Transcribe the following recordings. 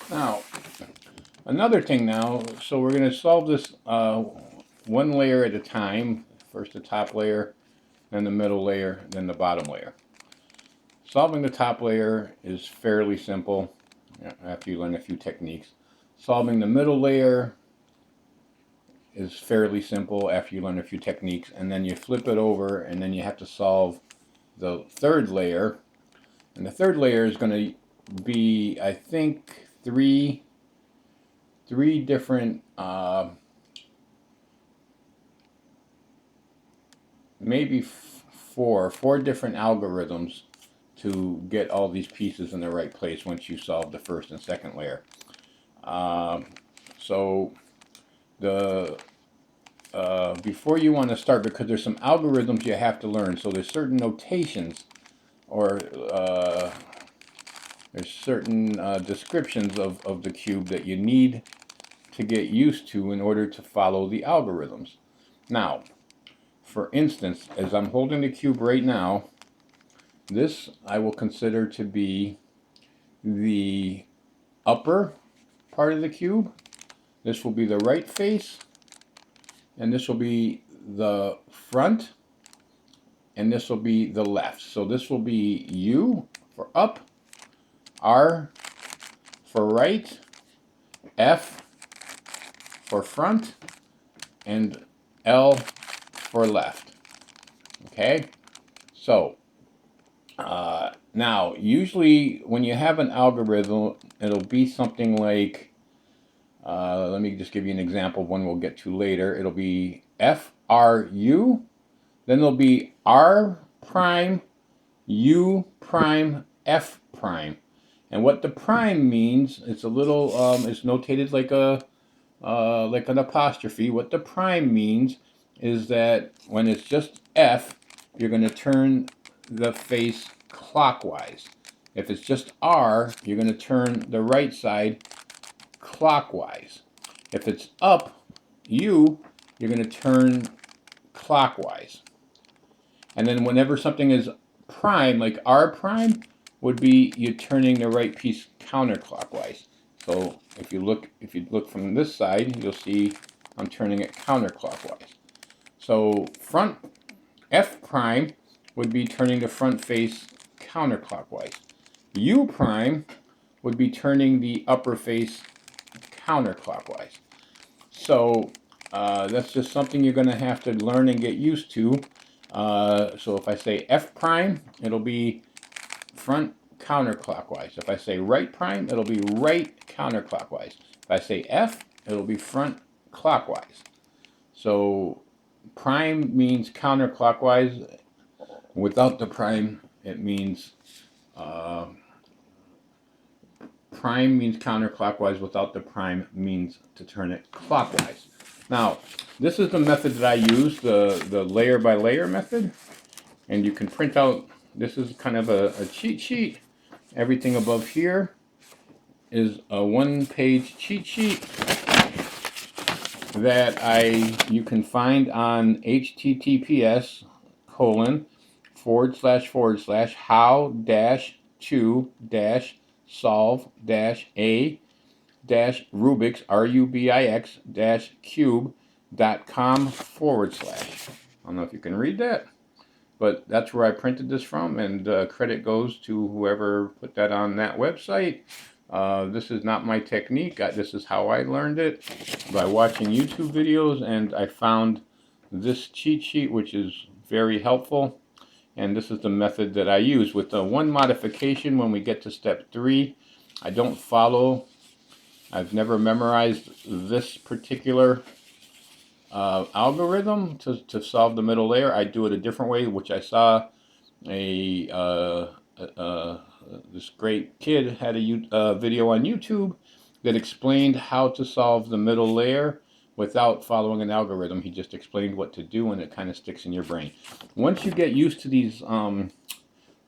Now, another thing now, so we're going to solve this one layer at a time. First the top layer, then the middle layer, then the bottom layer. Solving the top layer is fairly simple after you learn a few techniques. Solving the middle layer is fairly simple after you learn a few techniques, and then you flip it over and then you have to solve the third layer. And the third layer is going to be, I think, three different maybe four different algorithms to get all these pieces in the right place once you solve the first and second layer. So the before you want to start, because there's some algorithms you have to learn, so there's certain notations or there's certain descriptions of the cube that you need to get used to in order to follow the algorithms. Now, for instance, as I'm holding the cube right now, this I will consider to be the upper part of the cube. This will be the right face, and this will be the front, and this will be the left. So this will be U for up, R for right, F for front, and L for left. Okay, so now usually when you have an algorithm, it'll be something like, let me just give you an example of one we'll get to later. It'll be F R U, then there'll be R prime, U prime, F prime. And what the prime means, it's a little, it's notated like like an apostrophe. What the prime means is that when it's just F, you're going to turn the face clockwise. If it's just R, you're going to turn the right side clockwise. If it's up, U, you're going to turn clockwise. And then whenever something is prime, like R prime, would be you turning the right piece counterclockwise. So if you look from this side, you'll see I'm turning it counterclockwise. So front F prime would be turning the front face counterclockwise. U prime would be turning the upper face counterclockwise. So that's just something you're going to have to learn and get used to. So if I say F prime, it'll be front counterclockwise. If I say right prime, it'll be right counterclockwise. If I say F, it'll be front clockwise. So prime means counterclockwise. Without the prime, it means prime means counterclockwise. Without the prime means to turn it clockwise. Now, this is the method that I use, the layer by layer method. And you can print out, this is kind of a cheat sheet. Everything above here is a one-page cheat sheet that you can find on https://how-to-solve-a-rubix cube.com/. I don't know if you can read that, but that's where I printed this from, and credit goes to whoever put that on that website. This is not my technique. This is how I learned it, by watching YouTube videos, and I found this cheat sheet, which is very helpful. And this is the method that I use, with the one modification. When we get to step 3, I don't follow. I've never memorized this particular algorithm to solve the middle layer. I do it a different way, which I saw this great kid had a video on YouTube that explained how to solve the middle layer without following an algorithm. He just explained what to do, and it kind of sticks in your brain. Once you get used to these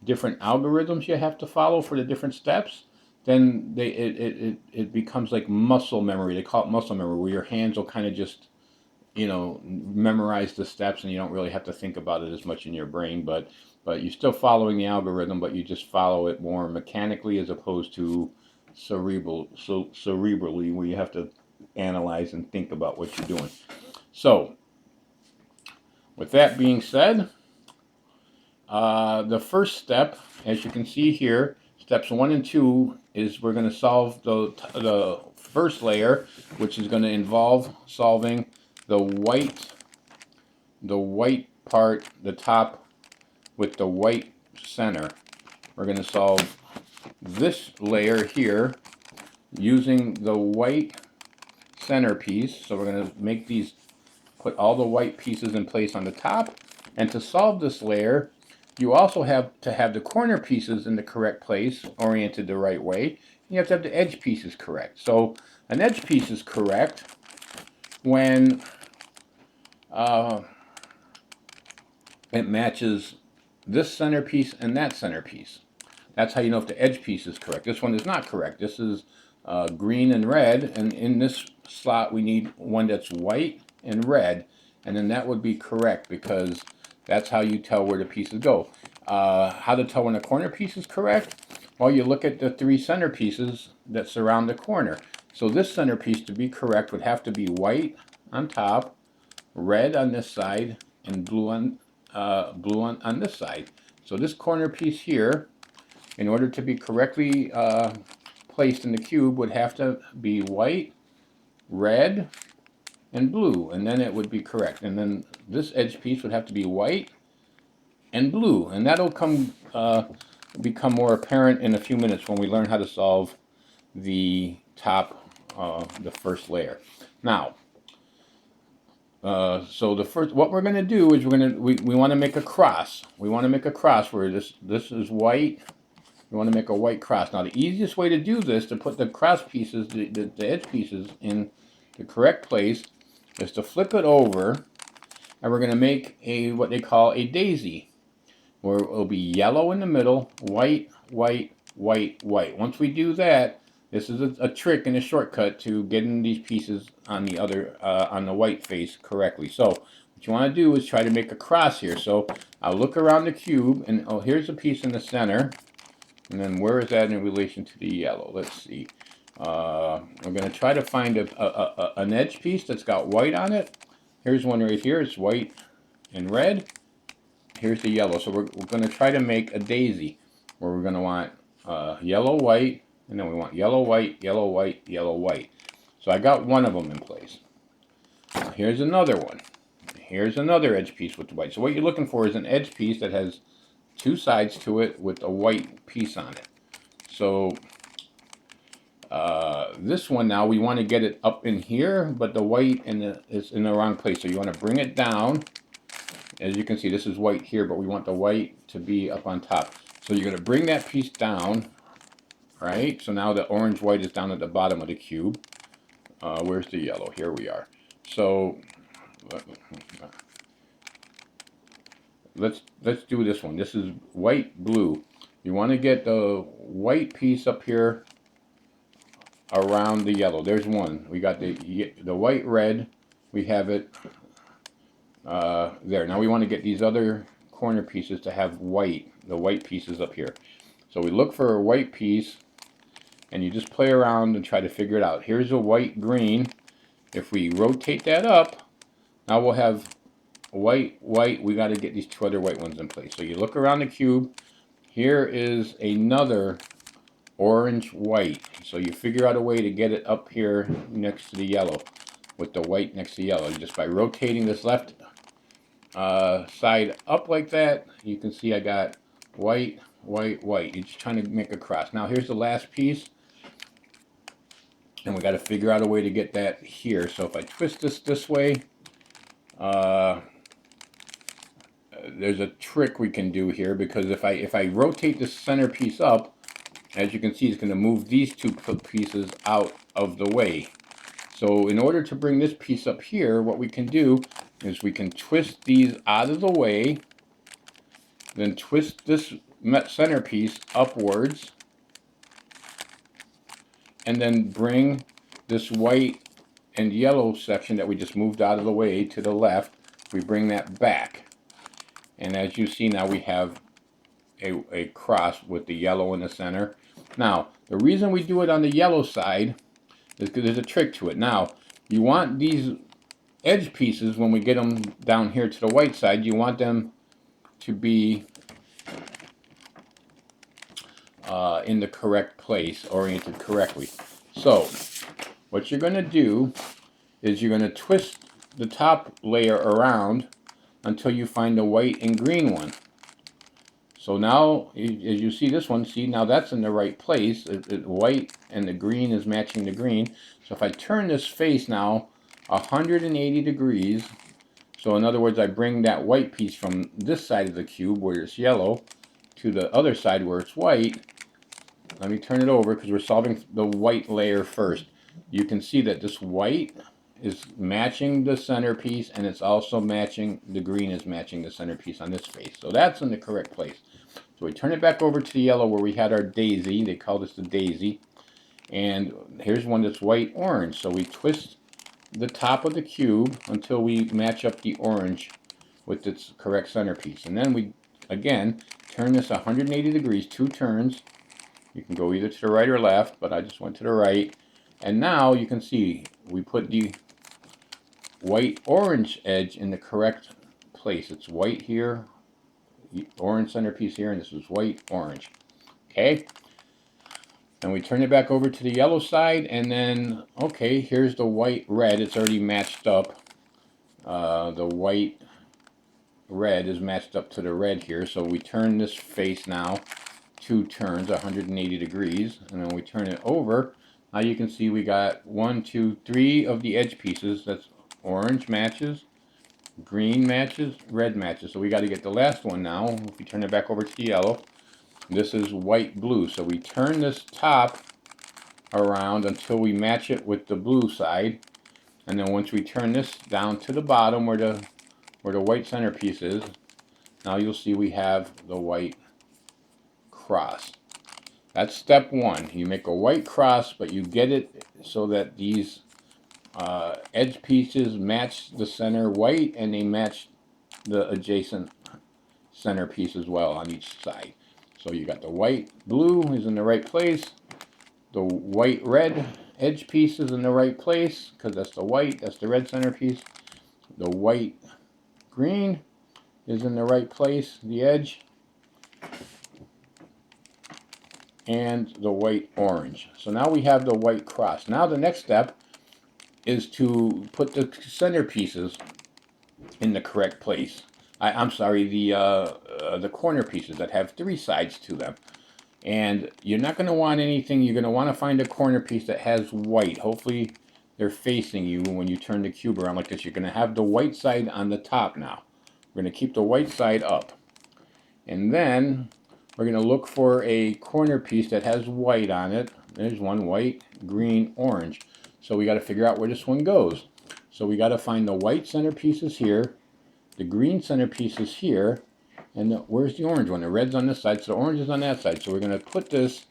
different algorithms you have to follow for the different steps, then it becomes like muscle memory. They call it muscle memory, where your hands will kind of just memorize the steps, and you don't really have to think about it as much in your brain. But you're still following the algorithm, but you just follow it more mechanically as opposed to cerebrally, where you have to analyze and think about what you're doing. So, with that being said, the first step, as you can see here, steps 1 and 2 is we're going to solve the first layer, which is going to involve solving the white part, the top with the white center. We're going to solve this layer here using the white centerpiece. So we're going to make these, put all the white pieces in place on the top. And to solve this layer, you also have to have the corner pieces in the correct place, oriented the right way. You have to have the edge pieces correct. So an edge piece is correct when it matches this centerpiece and that centerpiece. That's how you know if the edge piece is correct. This one is not correct. This is green and red, and in this slot we need one that's white and red, and then that would be correct, because that's how you tell where the pieces go. How to tell when a corner piece is correct? Well, you look at the 3 center pieces that surround the corner. So this centerpiece, to be correct, would have to be white on top, red on this side, and blue on this side. So this corner piece here, in order to be correctly placed in the cube, would have to be white, red, and blue, and then it would be correct. And then this edge piece would have to be white and blue, and that'll become more apparent in a few minutes when we learn how to solve the top, the first layer. Now, so the first, what we're going to do is we want to make a cross. We want to make a cross where this is white. We want to make a white cross. Now, the easiest way to do this, to put the cross pieces, the edge pieces in the correct place, is to flip it over, and we're going to make what they call a daisy, where it'll be yellow in the middle, white, white, white, white. Once we do that, this is a trick and a shortcut to getting these pieces on the other on the white face correctly. So what you want to do is try to make a cross here. So I'll look around the cube, and oh, here's a piece in the center. And then where is that in relation to the yellow? Let's see. We're going to try to find an edge piece that's got white on it. Here's one right here. It's white and red. Here's the yellow. So we're going to try to make a daisy, where we're going to want yellow, white, and then we want yellow, white, yellow, white, yellow, white. So I got one of them in place. Now here's another one. Here's another edge piece with the white. So what you're looking for is an edge piece that has 2 sides to it with a white piece on it. So this one now, we want to get it up in here, but the white is in the wrong place. So you want to bring it down. As you can see, this is white here, but we want the white to be up on top. So you're going to bring that piece down, right? So now the orange white is down at the bottom of the cube. Where's the yellow? Here we are. So let's do this one. This is white, blue. You want to get the white piece up here around the yellow. There's one. We got the white, red. We have it there. Now we want to get these other corner pieces to have white, the white pieces up here. So we look for a white piece, and you just play around and try to figure it out. Here's a white, green. If we rotate that up, now we'll have white, white. We got to get these 2 other white ones in place. So you look around the cube. Here is another orange, white. So you figure out a way to get it up here next to the yellow, with the white next to yellow. Just by rotating this left side up like that, you can see I got white, white, white. You're just trying to make a cross. Now here's the last piece, and we got to figure out a way to get that here. So if I twist this way, there's a trick we can do here, because if I rotate this center piece up, as you can see, it's going to move these 2 pieces out of the way. So in order to bring this piece up here, what we can do is we can twist these out of the way, then twist this center piece upwards, and then bring this white and yellow section that we just moved out of the way to the left. We bring that back. And as you see now, we have a cross with the yellow in the center. Now, the reason we do it on the yellow side is because there's a trick to it. Now, you want these edge pieces, when we get them down here to the white side, you want them to be in the correct place, oriented correctly. So, what you're going to do is you're going to twist the top layer around until you find the white and green one. So now, as you see this one, see now that's in the right place. White and the green is matching the green. So if I turn this face now 180 degrees, so in other words, I bring that white piece from this side of the cube where it's yellow to the other side where it's white. Let me turn it over because we're solving the white layer first. You can see that this white is matching the centerpiece, and it's also matching, the green is matching the centerpiece on this face. So that's in the correct place. So we turn it back over to the yellow where we had our daisy. They call this the daisy. And here's one that's white orange. So we twist the top of the cube until we match up the orange with its correct centerpiece. And then we, again, turn this 180 degrees, 2 turns. You can go either to the right or left, but I just went to the right. And now you can see we put the white-orange edge in the correct place. It's white here, orange centerpiece here, and this is white-orange. Okay? And we turn it back over to the yellow side, and then, okay, here's the white-red. It's already matched up. The white-red is matched up to the red here, so we turn this face now 2 turns, 180 degrees, and then we turn it over. Now you can see we got 1, 2, 3 of the edge pieces. That's orange matches, green matches, red matches. So we got to get the last one now. If we turn it back over to the yellow, this is white blue. So we turn this top around until we match it with the blue side, and then once we turn this down to the bottom where the white centerpiece is, now you'll see we have the white cross. That's step 1. You make a white cross, but you get it so that these edge pieces match the center white, and they match the adjacent centerpiece as well on each side. So you got the white blue is in the right place, the white red edge piece is in the right place because that's the white, that's the red centerpiece. The white green is in the right place, the edge, and the white orange. So now we have the white cross. Now the next step is to put the centerpieces in the correct place. I'm sorry, the corner pieces that have 3 sides to them. And you're not going to want anything, you're going to want to find a corner piece that has white. Hopefully they're facing you when you turn the cube around like this. You're going to have the white side on the top now. We're going to keep the white side up. And then we're going to look for a corner piece that has white on it. There's one, white, green, orange. So we got to figure out where this one goes. So we got to find the white centerpiece is here, the green centerpiece is here, and where's the orange one? The red's on this side, so the orange is on that side. So we're going to put this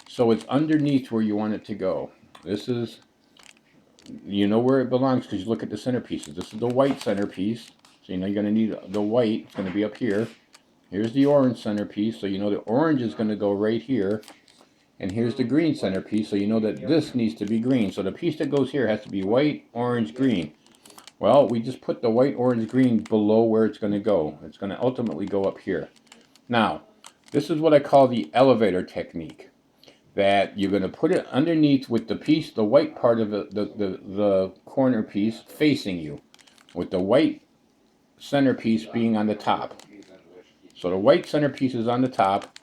so it's underneath where you want it to go. This is, you know where it belongs because you look at the centerpieces. This is the white centerpiece, so you know you're going to need the white. It's going to be up here. Here's the orange centerpiece, so you know the orange is going to go right here. And here's the green centerpiece, so you know that this needs to be green. So the piece that goes here has to be white, orange, green. Well, we just put the white, orange, green below where it's going to go. It's going to ultimately go up here. Now, this is what I call the elevator technique. That you're going to put it underneath with the piece, the white part of the corner piece facing you, with the white centerpiece being on the top. So the white centerpiece is on the top,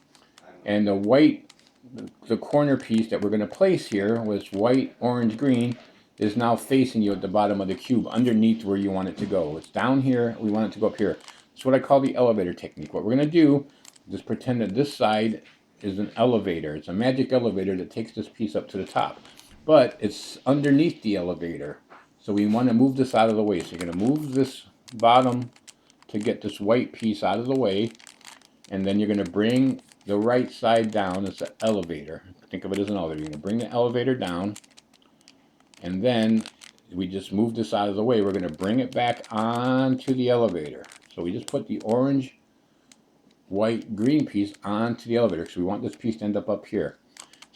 and the corner piece that we're going to place here with white, orange, green is now facing you at the bottom of the cube, underneath where you want it to go. It's down here, we want it to go up here. That's what I call the elevator technique. What we're going to do is pretend that this side is an elevator. It's a magic elevator that takes this piece up to the top. But it's underneath the elevator. So we want to move this out of the way. So you're going to move this bottom to get this white piece out of the way. And then you're going to bring the right side down as an elevator. Think of it as an elevator. You're going to bring the elevator down. And then we just move this out of the way. We're going to bring it back onto the elevator. So we just put the orange, white, green piece onto the elevator. So we want this piece to end up here.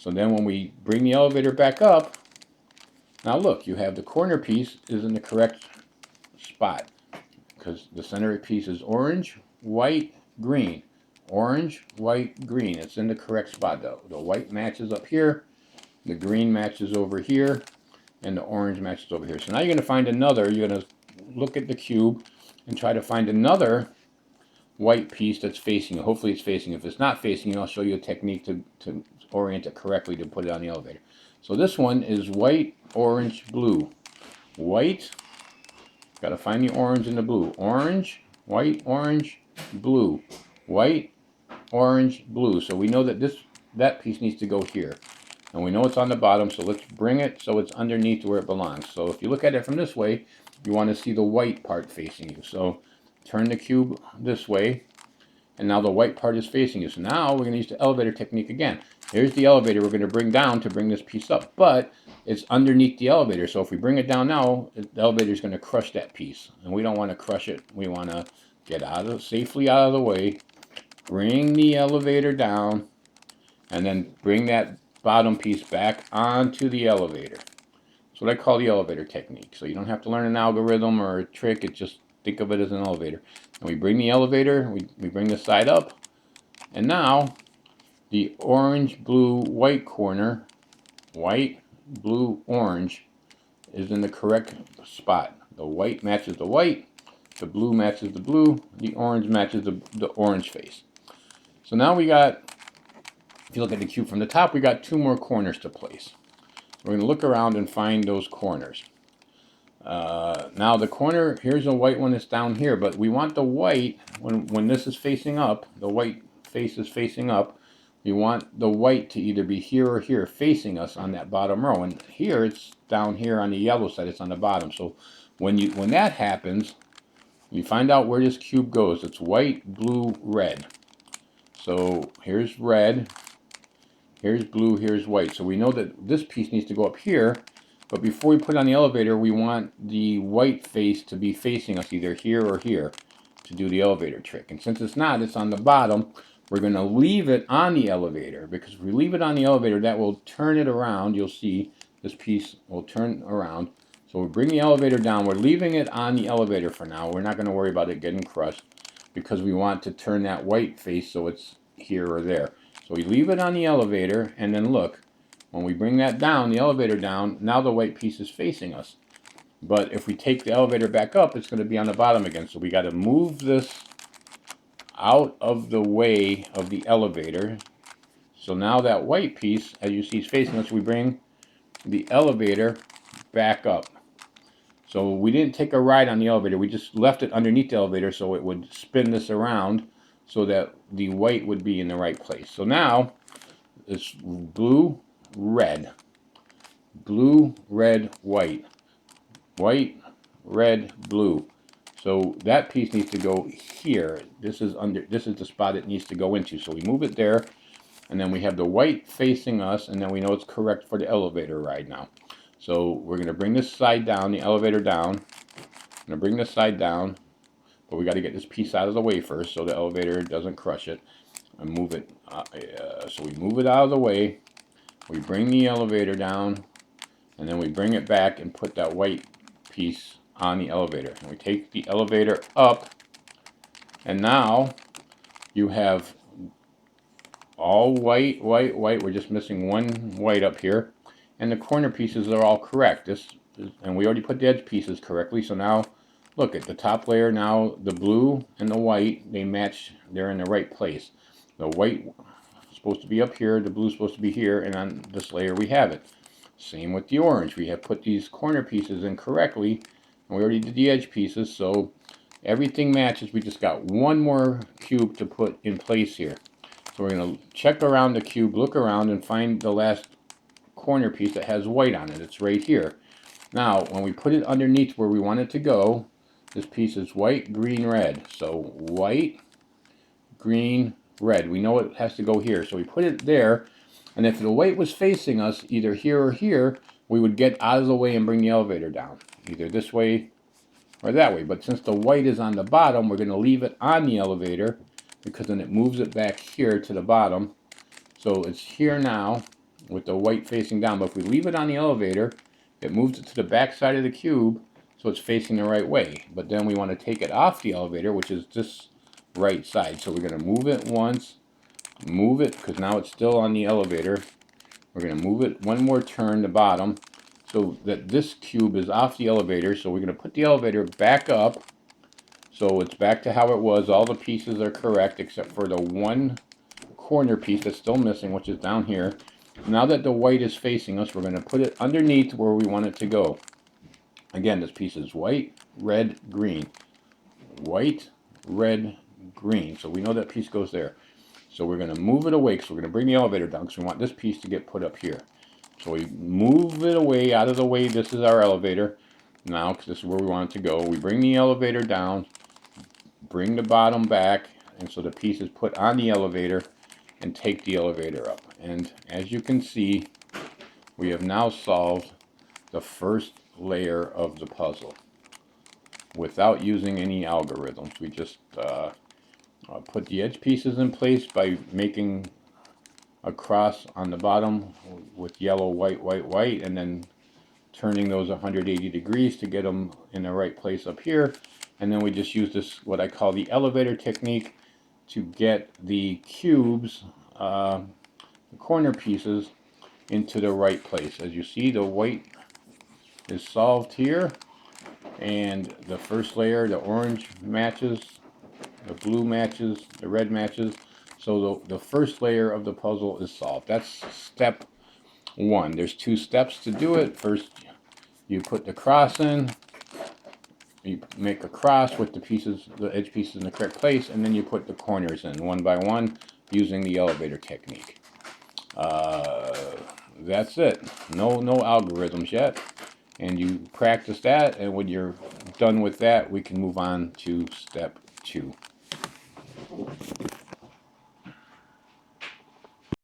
So then when we bring the elevator back up, now look, you have the corner piece is in the correct spot because the center piece is orange, white, green. Orange, white, green. It's in the correct spot though. The white matches up here, the green matches over here, and the orange matches over here. So now you're going to find another, you're going to look at the cube and try to find another white piece that's facing you. Hopefully it's facing you. If it's not facing you, I'll show you a technique to orient it correctly to put it on the elevator. So this one is white, orange, blue. White, got to find the orange and the blue. Orange, white, orange, blue. White, orange, blue. So we know that that piece needs to go here. And we know it's on the bottom, so let's bring it so it's underneath where it belongs. So if you look at it from this way, you want to see the white part facing you. So turn the cube this way, and now the white part is facing you. So now we're going to use the elevator technique again. Here's the elevator we're going to bring down to bring this piece up, but it's underneath the elevator. So if we bring it down now, the elevator is going to crush that piece, and we don't want to crush it. We want to get safely out of the way, bring the elevator down, and then bring that bottom piece back onto the elevator. That's what I call the elevator technique. So you don't have to learn an algorithm or a trick. It's just think of it as an elevator. And we bring the elevator, we bring the side up, and now the orange, blue, white corner, white, blue, orange, is in the correct spot. The white matches the white, the blue matches the blue, the orange matches the orange face. So now we got, if you look at the cube from the top, we got two more corners to place. We're going to look around and find those corners. Now the corner, here's a white one that's down here, but we want the white, when this is facing up, the white face is facing up, we want the white to either be here or here facing us on that bottom row. And here it's down here on the yellow side, it's on the bottom. So when that happens, you find out where this cube goes. It's white, blue, red. So here's red, here's blue, here's white. So we know that this piece needs to go up here, but before we put it on the elevator, we want the white face to be facing us either here or here to do the elevator trick. And since it's not, it's on the bottom, we're going to leave it on the elevator, because if we leave it on the elevator, that will turn it around. You'll see this piece will turn around. So we bring the elevator down. We're leaving it on the elevator for now. We're not going to worry about it getting crushed because we want to turn that white face so it's here or there. So we leave it on the elevator, and then look, when we bring that down, the elevator down, now the white piece is facing us. But if we take the elevator back up, it's going to be on the bottom again. So we got to move this out of the way of the elevator. So now that white piece, as you see, is facing us. We bring the elevator back up. So we didn't take a ride on the elevator. We just left it underneath the elevator so it would spin this around so that the white would be in the right place. So now it's blue, red, blue, red, white, white, red, blue. So that piece needs to go here. This is the spot it needs to go into. So we move it there, and then we have the white facing us, and then we know it's correct for the elevator ride now. So we're going to bring this side down, the elevator down. I'm going to bring this side down, but we got to get this piece out of the way first so the elevator doesn't crush it. And move it. So we move it out of the way. We bring the elevator down, and then we bring it back and put that white piece on the elevator. And we take the elevator up, and now you have all white, white, white. We're just missing one white up here. And the corner pieces are all correct. And we already put the edge pieces correctly. So now, look at the top layer. Now the blue and the white, they match. They're in the right place. The white is supposed to be up here. The blue is supposed to be here. And on this layer, we have it. Same with the orange. We have put these corner pieces in correctly. And we already did the edge pieces. So everything matches. We just got one more cube to put in place here. So we're going to check around the cube, look around, and find the last corner piece that has white on it. It's right here. Now, when we put it underneath where we want it to go, this piece is white, green, red. So white, green, red. We know it has to go here. So we put it there, and if the white was facing us, either here or here, we would get out of the way and bring the elevator down, either this way or that way. But since the white is on the bottom, we're going to leave it on the elevator, because then it moves it back here to the bottom. So it's here now. with the white facing down. But if we leave it on the elevator, it moves it to the back side of the cube, so it's facing the right way. But then we want to take it off the elevator, which is this right side. So we're going to move it once, move it, because now it's still on the elevator. We're going to move it one more turn to bottom, so that this cube is off the elevator. So we're going to put the elevator back up, so it's back to how it was. All the pieces are correct except for the one corner piece that's still missing, which is down here. Now that the white is facing us, we're going to put it underneath where we want it to go. Again, this piece is white, red, green. White, red, green. So we know that piece goes there. So we're going to move it away, because we're going to bring the elevator down, because we want this piece to get put up here. So we move it away, out of the way. This is our elevator now, because this is where we want it to go. We bring the elevator down, bring the bottom back, and so the piece is put on the elevator, and take the elevator up. And as you can see, we have now solved the first layer of the puzzle without using any algorithms. We just put the edge pieces in place by making a cross on the bottom with yellow, white, white, white, and then turning those 180 degrees to get them in the right place up here. And then we just use this, what I call the elevator technique, to get the cubes, the corner pieces, into the right place. As you see, the white is solved here, and the first layer, the orange matches, the blue matches, the red matches. So the first layer of the puzzle is solved. That's step one. There's two steps to do it. First, you put the cross in, you make a cross with the pieces, the edge pieces in the correct place, and then you put the corners in one by one using the elevator technique. That's it. No algorithms yet. And you practice that, and when you're done with that, we can move on to step 2.